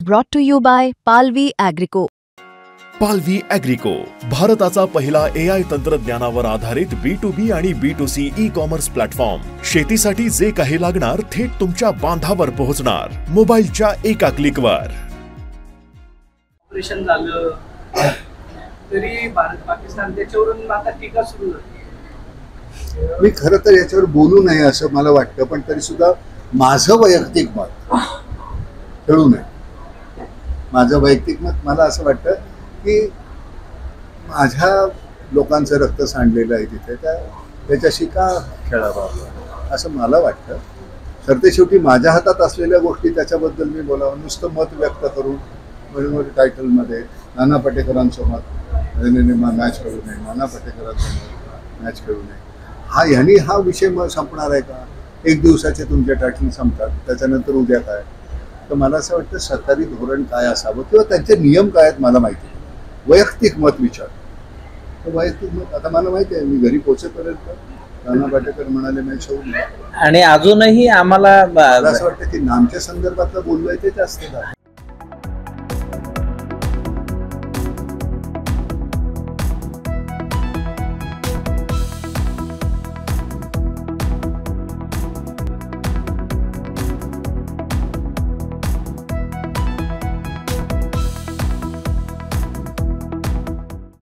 Brought to you by Palvi Agrico. पालवी ॲग्रिको, भारताचा पहिला AI तंत्रज्ञानावर आधारित B2B आणि B2C ई-कॉमर्स प्लॅटफॉर्म. शेतीसाठी जे काही लागणार थेट तुमच्या बांधावर पोहोचणार, मोबाईलच्या एका क्लिकवर. ऑपरेशन झालं तरी भारत पाकिस्तान त्याच्यावरून आता टीका सुरू झाली. मी खरं तर याच्यावर बोलू नये असं मला वाटतं, पण तरी सुद्धा माझं वैयक्तिक मत खेळू नये. माझं वैयक्तिक मत मला असं वाटतं की माझ्या लोकांचं रक्त सांडलेलं आहे तिथे, त्याच्याशी का खेळावं असं मला वाटतं. तर ते शेवटी माझ्या हातात असलेल्या गोष्टी त्याच्याबद्दल मी बोलावं, नुसतं मत व्यक्त करून म्हणून टायटलमध्ये नाना पाटेकरांचं मत मॅच खेळू नये, नाना पाटेकरांचं मत मॅच खेळू नये, ह्यांनी हा विषय मग संपणार आहे का? एक दिवसाचे तुमचे टायटल संपतात, त्याच्यानंतर उद्या काय? तर मला असं वाटतं सरकारी धोरण काय असावं किंवा त्यांचे नियम काय आहेत मला माहिती. वैयक्तिक मत विचार, तर वैयक्तिक मत आता मला माहिती आहे. मी घरी पोहोचेपर्यंत नाना पाटेकर म्हणाले मॅच होऊ नये, आणि अजूनही आम्हाला असं वाटतं की नामच्या संदर्भातलं बोललोय ते जास्त